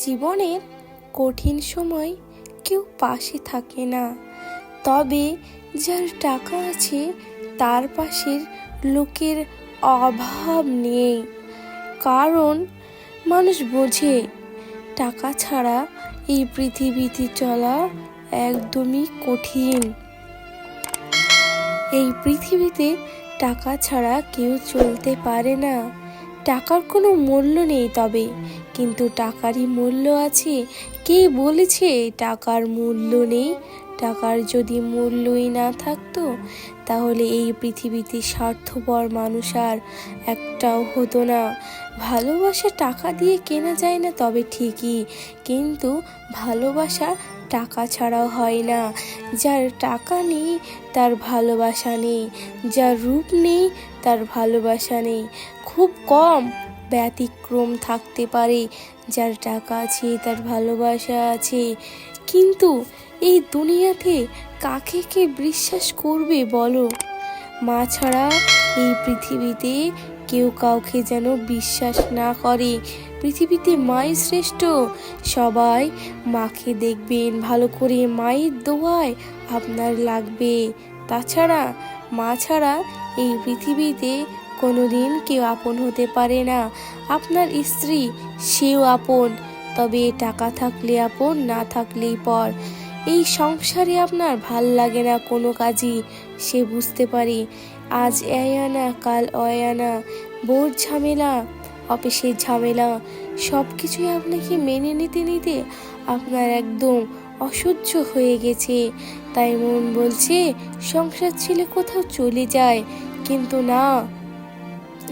জীবনের কঠিন সময় কেউ পাশে থাকে না, তবে যার টাকা আছে তার পাশের লোকের অভাব নেই। কারণ মানুষ বোঝে টাকা ছাড়া এই পৃথিবীতে চলা একদমই কঠিন। এই পৃথিবীতে টাকা ছাড়া কেউ চলতে পারে না। টাকার কোনো মূল্য নেই, তবে কিন্তু টাকারই মূল্য আছে। কে বলেছে টাকার মূল্য নেই? টাকার যদি মূল্যই না থাকতো তাহলে এই পৃথিবীতে স্বার্থপর মানুষ আর একটাও হতো না। ভালোবাসা টাকা দিয়ে কেনা যায় না, তবে ঠিকই, কিন্তু ভালোবাসা টাকা ছাড়াও হয় না। যার টাকা নেই তার ভালোবাসা নেই, যার রূপ নেই তার ভালোবাসা নেই। খুব কম ব্যতিক্রম থাকতে পারে, যার টাকা আছে তার ভালোবাসা আছে। কিন্তু এই দুনিয়াতে কাকে কে বিশ্বাস করবে বলো? মা ছাড়া এই পৃথিবীতে কেউ কাউকে যেন বিশ্বাস না করে। পৃথিবীতে মাই শ্রেষ্ঠ। সবাই মাকে দেখবেন ভালো করে, মায়ের দোয়ায় আপনার লাগবে। তাছাড়া মা ছাড়া এই পৃথিবীতে কোনোদিন কেউ আপন হতে পারে না। আপনার স্ত্রী, সেও আপন, তবে টাকা থাকলে আপন, না থাকলেই পর। এই সংসারে আপনার ভাল লাগে না কোনো কাজই, সে বুঝতে পারে। আজ আনা কাল অয়ানা, বোর ঝামেলা, অফিসের ঝামেলা, সব কিছুই আপনাকে মেনে নিতে নিতে আপনার একদম অসহ্য হয়ে গেছে। তাই মন বলছে সংসার ছেলে কোথাও চলে যায়, কিন্তু না,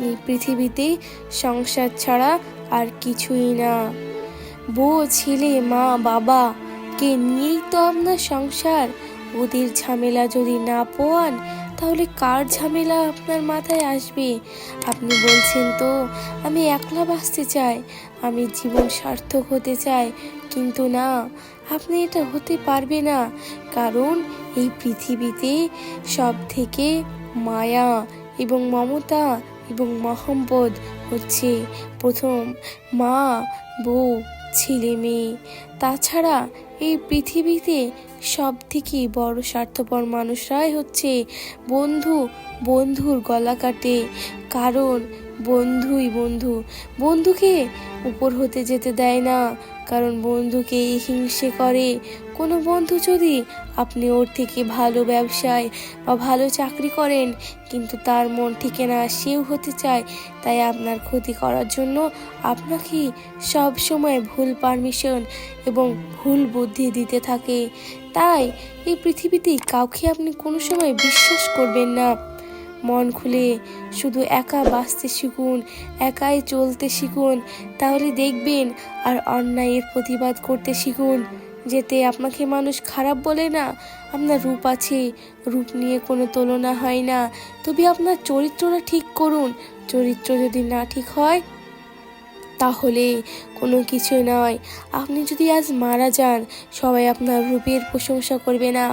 এই পৃথিবীতে সংসার ছাড়া আর কিছুই না। বউ, ছেলে, মা, বাবা কে নিয়েই তো আপনার সংসার। ওদের ঝামেলা যদি না পোয়ান তাহলে কার ঝামেলা আপনার মাথায় আসবে? আপনি বলছেন তো আমি একলা বাঁচতে চাই, আমি জীবন সার্থক হতে চাই, কিন্তু না, আপনি এটা হতে পারবে না। কারণ এই পৃথিবীতে সব থেকে মায়া এবং মমতা এবং মহব্বত হচ্ছে প্রথম মা, বউ, ছেলে, মেয়ে। তাছাড়া এই পৃথিবীতে সব থেকে বড় স্বার্থপর মানুষরাই হচ্ছে বন্ধু। বন্ধুর গলা কাটে, কারণ বন্ধুই বন্ধু। বন্ধুকে উপর হতে যেতে দেয় না, কারণ বন্ধুকে হিংসে করে। কোনো বন্ধু যদি আপনি ওর থেকে ভালো ব্যবসায় বা ভালো চাকরি করেন, কিন্তু তার মন থেকে না, সেও হতে চায়, তাই আপনার ক্ষতি করার জন্য আপনাকে সব সময় ভুল পারমিশন এবং ভুল বুদ্ধি দিতে থাকে। তাই এই পৃথিবীতে কাউকে আপনি কোনো সময় বিশ্বাস করবেন না। মন খুলে শুধু একা বাঁচতে শিখুন, একাই চলতে শিখুন, তাহলে দেখবেন। আর অন্যায়ের প্রতিবাদ করতে শিখুন, যেতে আপনাকে মানুষ খারাপ বলে না। আপনার রূপ আছে, রূপ নিয়ে কোনো তুলনা হয় না, তবে আপনার চরিত্রটা ঠিক করুন। চরিত্র যদি না ঠিক হয় তাহলে কোনো কিছু নয়। আপনি যদি আজ মারা যান, সবাই আপনার রূপের প্রশংসা করবে না।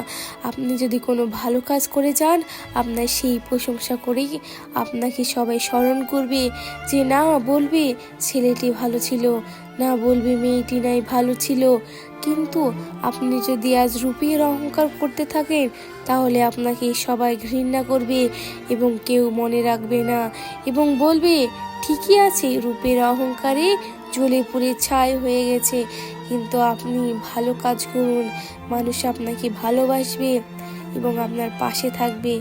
আপনি যদি কোনো ভালো কাজ করে যান, আপনার সেই প্রশংসা করেই আপনাকে সবাই স্মরণ করবে। যে না বলবে ছেলেটি ভালো ছিল, না বলবে মেয়েটি নাই ভালো ছিল। কিন্তু আপনি যদি আজ রূপের অহংকার করতে থাকেন, তাহলে আপনাকে সবাই ঘৃণা করবে এবং কেউ মনে রাখবে না, এবং বলবে ঠিকই আছে, রূপের অহংকারে জ্বলে পুড়ে ছাই হয়ে গেছে। কিন্তু আপনি ভালো কাজ করুন, মানুষ আপনাকে ভালোবাসবে এবং আপনার পাশে থাকবে।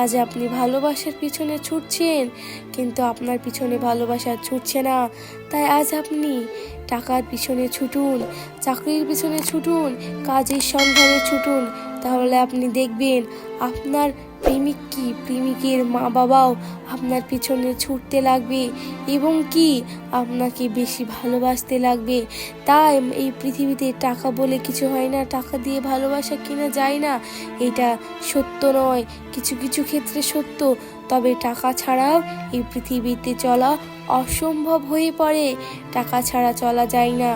আজ আপনি ভালোবাসার পিছনে ছুটছেন, কিন্তু আপনার পিছনে ভালোবাসা ছুটছে না। তাই আজ আপনি টাকার পিছনে ছুটুন, চাকরির পিছনে ছুটুন, কাজের সন্ধানে ছুটুন, তাহলে আপনি দেখবেন আপনার প্রেমিকের মা বাবাও আপনার পিছনে ছুটতে লাগবে এবং কি আপনাকে বেশি ভালোবাসতে লাগবে। তাই এই পৃথিবীতে টাকা বলে কিছু হয় না, টাকা দিয়ে ভালোবাসা কেনা যায় না, এটা সত্য নয়। কিছু কিছু ক্ষেত্রে সত্য, তবে টাকা ছাড়াও এই পৃথিবীতে চলা অসম্ভব হয়ে পড়ে। টাকা ছাড়া চলা যায় না।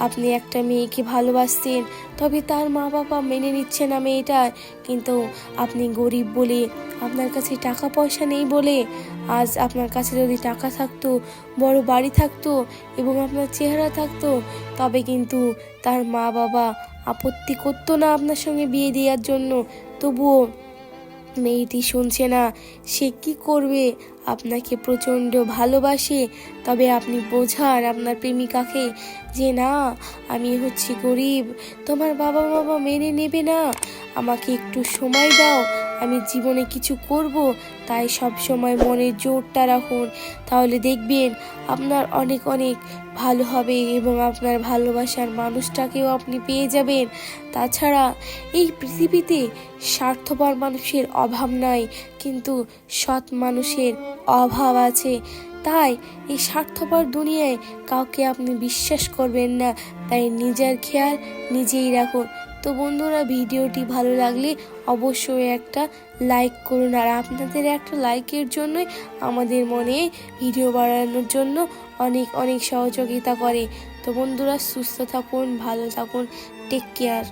আপনি একটা মেয়েকে ভালোবাসতেন, তবে তার মা বাবা মেনে নিচ্ছে না মেয়েটার, কিন্তু আপনি গরিব বলে, আপনার কাছে টাকা পয়সা নেই বলে, আজ আপনার কাছে যদি টাকা থাকতো, বড় বাড়ি থাকতো এবং আপনার চেহারা থাকতো, তবে কিন্তু তার মা বাবা আপত্তি করতো না আপনার সঙ্গে বিয়ে দেওয়ার জন্য। তবুও মেয়েটি শুনছে না। সে কি করবে? আপনাকে প্রচণ্ড ভালোবাসে, তবে আপনি বোঝান আপনার প্রেমিকাকে যে না, আমি হচ্ছি গরিব, তোমার বাবা মামা মেনে নেবে না, আমাকে একটু সময় দাও, আমি জীবনে কিছু করব, তাই সব সময় মনের জোরটা রাখুন, তাহলে দেখবেন আপনার অনেক অনেক ভালো হবে এবং আপনার ভালোবাসার মানুষটাকেও আপনি পেয়ে যাবেন। তাছাড়া এই পৃথিবীতে স্বার্থপর মানুষের অভাব নাই, কিন্তু সৎ মানুষের অভাব আছে। তাই এই স্বার্থপর দুনিয়ায় কাউকে আপনি বিশ্বাস করবেন না। তাই নিজের খেয়াল নিজেই রাখুন। তো বন্ধুরা, ভিডিওটি ভালো লাগলে অবশ্যই একটা লাইক করুন, আর আপনাদের একটা লাইকের জন্যই আমাদের মনে ভিডিও বানানোর জন্য অনেক অনেক সহযোগিতা করে। তো বন্ধুরা, সুস্থ থাকুন, ভালো থাকুন, টেক কেয়ার।